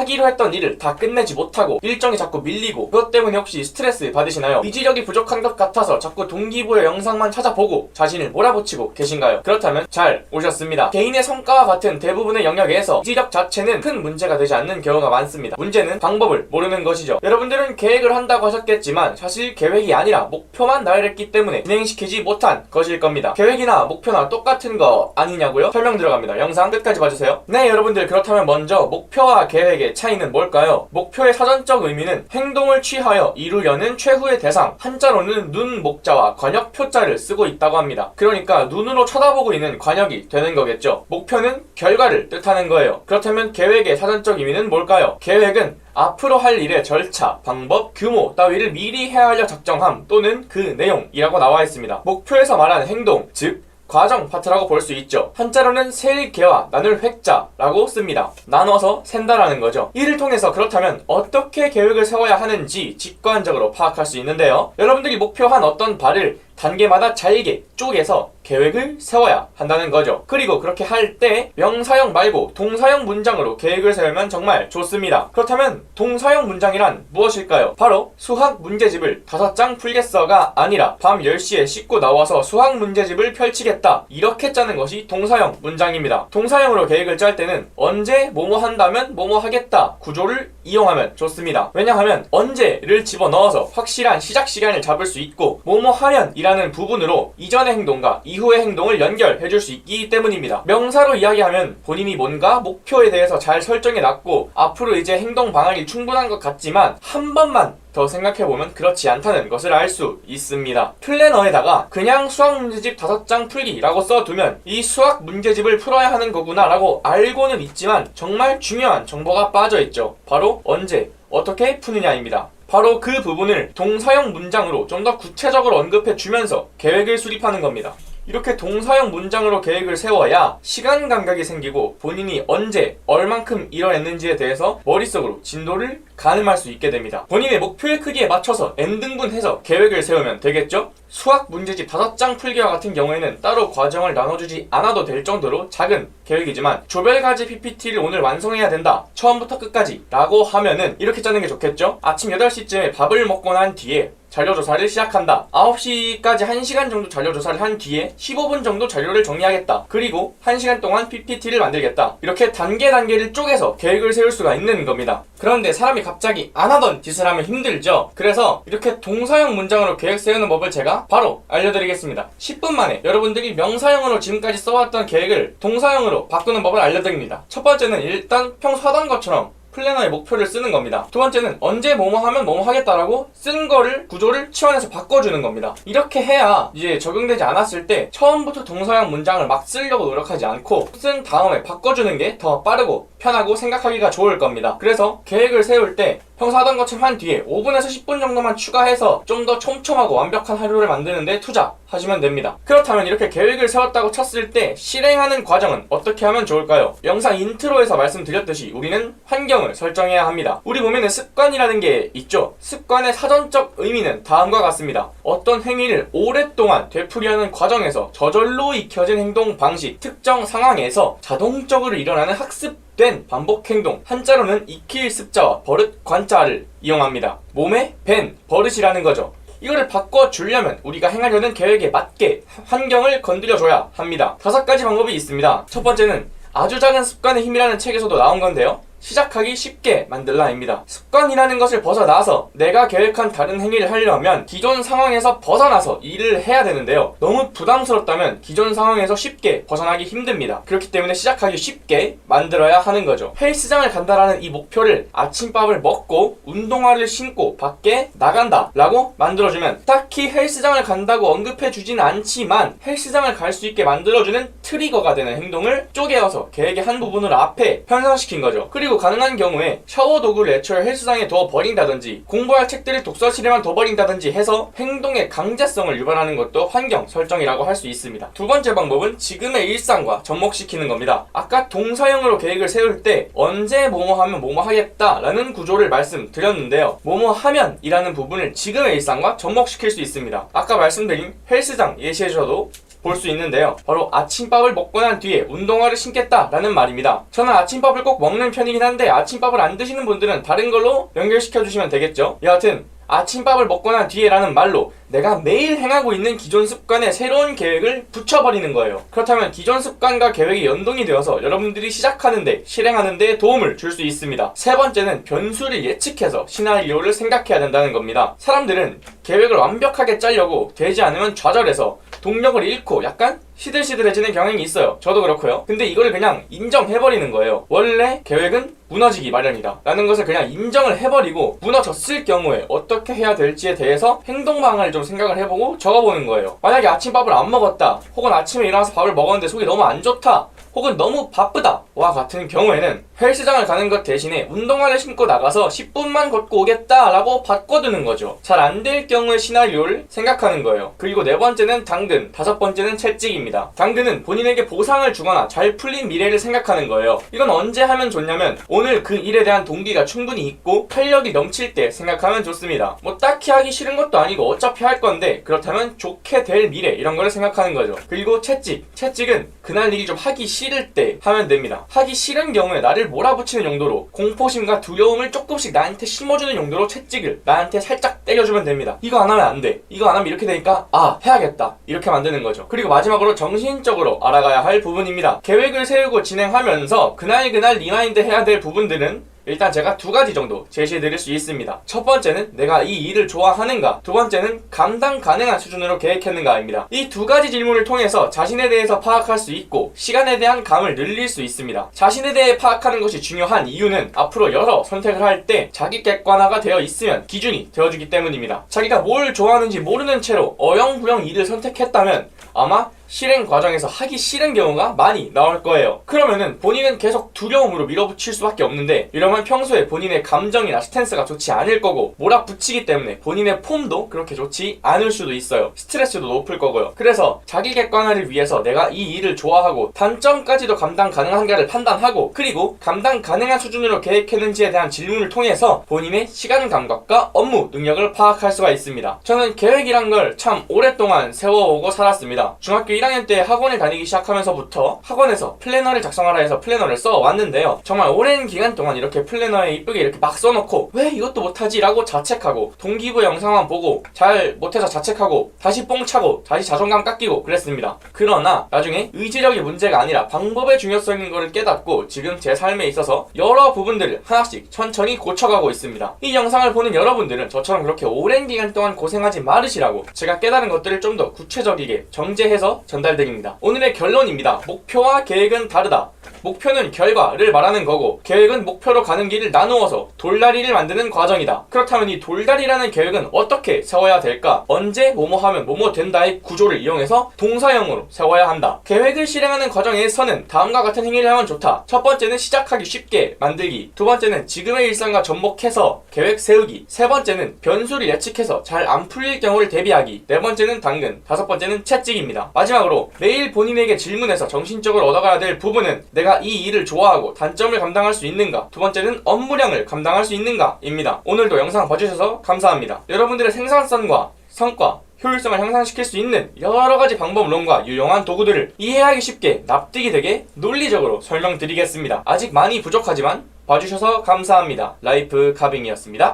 하기로 했던 일을 다 끝내지 못하고 일정이 자꾸 밀리고 그것 때문에 혹시 스트레스 받으시나요? 의지력이 부족한 것 같아서 자꾸 동기부여 영상만 찾아보고 자신을 몰아붙이고 계신가요? 그렇다면 잘 오셨습니다. 개인의 성과와 같은 대부분의 영역에서 의지력 자체는 큰 문제가 되지 않는 경우가 많습니다. 문제는 방법을 모르는 것이죠. 여러분들은 계획을 한다고 하셨겠지만 사실 계획이 아니라 목표만 나열했기 때문에 진행시키지 못한 것일 겁니다. 계획이나 목표나 똑같은 거 아니냐고요? 설명 들어갑니다. 영상 끝까지 봐주세요. 네, 여러분들, 그렇다면 먼저 목표와 계획의 차이는 뭘까요? 목표의 사전적 의미는 행동을 취하여 이루려는 최후의 대상, 한자로는 눈, 목자와 관역, 표자를 쓰고 있다고 합니다. 그러니까 눈으로 쳐다보고 있는 관역이 되는 거겠죠. 목표는 결과를 뜻하는 거예요. 그렇다면 계획의 사전적 의미는 뭘까요? 계획은 앞으로 할 일의 절차, 방법, 규모 따위를 미리 헤아려 작정함 또는 그 내용이라고 나와 있습니다. 목표에서 말하는 행동, 즉 과정 파트라고 볼 수 있죠. 한자로는 셀 개와 나눌 획자라고 씁니다. 나눠서 센다라는 거죠. 이를 통해서 그렇다면 어떻게 계획을 세워야 하는지 직관적으로 파악할 수 있는데요. 여러분들이 목표한 어떤 바를 단계마다 잘게 쪼개서 계획을 세워야 한다는 거죠. 그리고 그렇게 할 때 명사형 말고 동사형 문장으로 계획을 세우면 정말 좋습니다. 그렇다면 동사형 문장이란 무엇일까요? 바로 수학 문제집을 5장 풀겠어가 아니라 밤 10시에 씻고 나와서 수학 문제집을 펼치겠다, 이렇게 짜는 것이 동사형 문장입니다. 동사형으로 계획을 짤 때는 언제 뭐뭐 한다면 뭐뭐 하겠다 구조를 이용하면 좋습니다. 왜냐하면 언제를 집어넣어서 확실한 시작 시간을 잡을 수 있고 뭐뭐 하면 이라는 부분으로 이전의 행동과 이후의 행동을 연결해 줄 수 있기 때문입니다. 명사로 이야기하면 본인이 뭔가 목표에 대해서 잘 설정해 놨고 앞으로 이제 행동 방안이 충분한 것 같지만 한 번만 더 생각해보면 그렇지 않다는 것을 알 수 있습니다. 플래너에다가 그냥 수학 문제집 5장 풀기라고 써두면 이 수학 문제집을 풀어야 하는 거구나 라고 알고는 있지만 정말 중요한 정보가 빠져있죠. 바로 언제, 어떻게 푸느냐입니다. 바로 그 부분을 동사형 문장으로 좀 더 구체적으로 언급해주면서 계획을 수립하는 겁니다. 이렇게 동사형 문장으로 계획을 세워야 시간 감각이 생기고 본인이 언제, 얼만큼 이뤄냈는지에 대해서 머릿속으로 진도를 가늠할 수 있게 됩니다. 본인의 목표의 크기에 맞춰서 n등분해서 계획을 세우면 되겠죠? 수학 문제집 5장 풀기와 같은 경우에는 따로 과정을 나눠주지 않아도 될 정도로 작은 계획이지만 조별과제 PPT를 오늘 완성해야 된다, 처음부터 끝까지 라고 하면은 이렇게 짜는 게 좋겠죠? 아침 8시쯤에 밥을 먹고 난 뒤에 잔료조사를 시작한다. 9시까지 1시간 정도 잔료조사를 한 뒤에 15분 정도 잔료를 정리하겠다. 그리고 1시간 동안 PPT를 만들겠다. 이렇게 단계를 쪼개서 계획을 세울 수가 있는 겁니다. 그런데 사람이 갑자기 안 하던 짓을 하면 힘들죠. 그래서 이렇게 동사형 문장으로 계획 세우는 법을 제가 바로 알려드리겠습니다. 10분 만에 여러분들이 명사형으로 지금까지 써왔던 계획을 동사형으로 바꾸는 법을 알려드립니다. 첫 번째는 일단 평소 하던 것처럼 플래너의 목표를 쓰는 겁니다. 두 번째는 언제 뭐뭐 하면 뭐뭐 하겠다라고 쓴 거를 구조를 치환해서 바꿔주는 겁니다. 이렇게 해야 이제 적용되지 않았을 때 처음부터 동사형 문장을 막 쓰려고 노력하지 않고 쓴 다음에 바꿔주는 게 더 빠르고 편하고 생각하기가 좋을 겁니다. 그래서 계획을 세울 때 평소 하던 것처럼 한 뒤에 5분에서 10분 정도만 추가해서 좀 더 촘촘하고 완벽한 하루를 만드는데 투자하시면 됩니다. 그렇다면 이렇게 계획을 세웠다고 쳤을 때 실행하는 과정은 어떻게 하면 좋을까요? 영상 인트로에서 말씀드렸듯이 우리는 환경을 설정해야 합니다. 우리 몸에는 습관이라는 게 있죠. 습관의 사전적 의미는 다음과 같습니다. 어떤 행위를 오랫동안 되풀이하는 과정에서 저절로 익혀진 행동 방식, 특정 상황에서 자동적으로 일어나는 학습된 반복 행동, 한자로는 익힐 습자와 버릇 관자를 이용합니다. 몸에 밴 버릇이라는 거죠. 이거를 바꿔주려면 우리가 행하려는 계획에 맞게 환경을 건드려줘야 합니다. 5가지 방법이 있습니다. 첫 번째는 아주 작은 습관의 힘이라는 책에서도 나온 건데요. 시작하기 쉽게 만들라입니다. 습관이라는 것을 벗어나서 내가 계획한 다른 행위를 하려면 기존 상황에서 벗어나서 일을 해야 되는데요. 너무 부담스럽다면 기존 상황에서 쉽게 벗어나기 힘듭니다. 그렇기 때문에 시작하기 쉽게 만들어야 하는 거죠. 헬스장을 간다라는 이 목표를 아침밥을 먹고 운동화를 신고 밖에 나간다 라고 만들어주면 딱히 헬스장을 간다고 언급해주지는 않지만 헬스장을 갈 수 있게 만들어주는 트리거가 되는 행동을 쪼개어서 계획의 한 부분을 앞에 편성시킨 거죠. 그리고 가능한 경우에 샤워 도구를 애초에 헬스장에 둬 버린다든지 공부할 책들을 독서실에만 둬 버린다든지 해서 행동의 강제성을 유발하는 것도 환경 설정이라고 할 수 있습니다. 두 번째 방법은 지금의 일상과 접목시키는 겁니다. 아까 동사형으로 계획을 세울 때 언제 뭐뭐 하면 뭐뭐 하겠다 라는 구조를 말씀드렸는데요. 뭐뭐 하면 이라는 부분을 지금의 일상과 접목시킬 수 있습니다. 아까 말씀드린 헬스장 예시에 주셔도 볼 수 있는데요. 바로 아침밥을 먹고 난 뒤에 운동화를 신겠다라는 말입니다. 저는 아침밥을 꼭 먹는 편이긴 한데 아침밥을 안 드시는 분들은 다른 걸로 연결시켜 주시면 되겠죠. 여하튼 아침밥을 먹고 난 뒤에라는 말로 내가 매일 행하고 있는 기존 습관에 새로운 계획을 붙여버리는 거예요. 그렇다면 기존 습관과 계획이 연동이 되어서 여러분들이 시작하는데, 실행하는데 도움을 줄 수 있습니다. 세 번째는 변수를 예측해서 시나리오를 생각해야 된다는 겁니다. 사람들은 계획을 완벽하게 짜려고 되지 않으면 좌절해서 동력을 잃고 약간 시들시들해지는 경향이 있어요. 저도 그렇고요. 근데 이거를 그냥 인정해버리는 거예요. 원래 계획은 무너지기 마련이다 라는 것을 그냥 인정을 해버리고 무너졌을 경우에 어떻게 해야 될지에 대해서 행동 방안을 좀 생각을 해보고 적어보는 거예요. 만약에 아침밥을 안 먹었다, 혹은 아침에 일어나서 밥을 먹었는데 속이 너무 안 좋다, 혹은 너무 바쁘다 와 같은 경우에는 헬스장을 가는 것 대신에 운동화를 신고 나가서 10분만 걷고 오겠다 라고 바꿔두는 거죠. 잘 안 될 경우의 시나리오를 생각하는 거예요. 그리고 네 번째는 당근, 다섯 번째는 채찍입니다. 당근은 본인에게 보상을 주거나 잘 풀린 미래를 생각하는 거예요. 이건 언제 하면 좋냐면 오늘 그 일에 대한 동기가 충분히 있고 활력이 넘칠 때 생각하면 좋습니다. 뭐 딱히 하기 싫은 것도 아니고 어차피 할 건데 그렇다면 좋게 될 미래 이런 거를 생각하는 거죠. 그리고 채찍은 그날 일이 좀 하기 싫을 때 하면 됩니다. 하기 싫은 경우에 나를 몰아붙이는 용도로 공포심과 두려움을 조금씩 나한테 심어주는 용도로 채찍을 나한테 살짝 때려주면 됩니다. 이거 안 하면 안 돼, 이거 안 하면 이렇게 되니까 해야겠다 이렇게 만드는 거죠. 그리고 마지막으로 정신적으로 알아가야 할 부분입니다. 계획을 세우고 진행하면서 그날 리마인드 해야 될 부분들은 일단 제가 두 가지 정도 제시해드릴 수 있습니다. 첫 번째는 내가 이 일을 좋아하는가, 두 번째는 감당 가능한 수준으로 계획했는가입니다. 이 두 가지 질문을 통해서 자신에 대해서 파악할 수 있고 시간에 대한 감을 늘릴 수 있습니다. 자신에 대해 파악하는 것이 중요한 이유는 앞으로 여러 선택을 할 때 자기 객관화가 되어 있으면 기준이 되어주기 때문입니다. 자기가 뭘 좋아하는지 모르는 채로 어영부영 일을 선택했다면 아마 실행 과정에서 하기 싫은 경우가 많이 나올 거예요. 그러면은 본인은 계속 두려움으로 밀어붙일 수밖에 없는데, 이러면 평소에 본인의 감정이나 스탠스가 좋지 않을 거고 몰아붙이기 때문에 본인의 폼도 그렇게 좋지 않을 수도 있어요. 스트레스도 높을 거고요. 그래서 자기 객관화를 위해서 내가 이 일을 좋아하고 단점까지도 감당 가능한가를 판단하고, 그리고 감당 가능한 수준으로 계획했는지에 대한 질문을 통해서 본인의 시간 감각과 업무 능력을 파악할 수가 있습니다. 저는 계획이란 걸 참 오랫동안 세워오고 살았습니다. 중학교 1학년 때 학원을 다니기 시작하면서부터 학원에서 플래너를 작성하라 해서 플래너를 써왔는데요. 정말 오랜 기간 동안 이렇게 플래너에 이쁘게 이렇게 막 써놓고 왜 이것도 못하지? 라고 자책하고, 동기부 영상만 보고 잘 못해서 자책하고 다시 뽕차고 다시 자존감 깎이고 그랬습니다. 그러나 나중에 의지력이 문제가 아니라 방법의 중요성인 것을 깨닫고 지금 제 삶에 있어서 여러 부분들을 하나씩 천천히 고쳐가고 있습니다. 이 영상을 보는 여러분들은 저처럼 그렇게 오랜 기간 동안 고생하지 말으시라고 제가 깨달은 것들을 좀 더 구체적이게 정제해서 전달드립니다. 오늘의 결론입니다. 목표와 계획은 다르다. 목표는 결과를 말하는 거고 계획은 목표로 가는 길을 나누어서 돌다리를 만드는 과정이다. 그렇다면 이 돌다리라는 계획은 어떻게 세워야 될까? 언제 뭐뭐 하면 뭐뭐 된다의 구조를 이용해서 동사형으로 세워야 한다. 계획을 실행하는 과정에서는 다음과 같은 행위를 하면 좋다. 첫 번째는 시작하기 쉽게 만들기, 두 번째는 지금의 일상과 접목해서 계획 세우기, 세 번째는 변수를 예측해서 잘 안 풀릴 경우를 대비하기, 네 번째는 당근, 다섯 번째는 채찍입니다. 마지막으로 매일 본인에게 질문해서 정신적으로 얻어가야 될 부분은 내가 이 일을 좋아하고 단점을 감당할 수 있는가, 두 번째는 업무량을 감당할 수 있는가 입니다. 오늘도 영상 봐주셔서 감사합니다. 여러분들의 생산성과 성과, 효율성을 향상시킬 수 있는 여러가지 방법론과 유용한 도구들을 이해하기 쉽게 납득이 되게 논리적으로 설명드리겠습니다. 아직 많이 부족하지만 봐주셔서 감사합니다. 라이프 카빙이었습니다.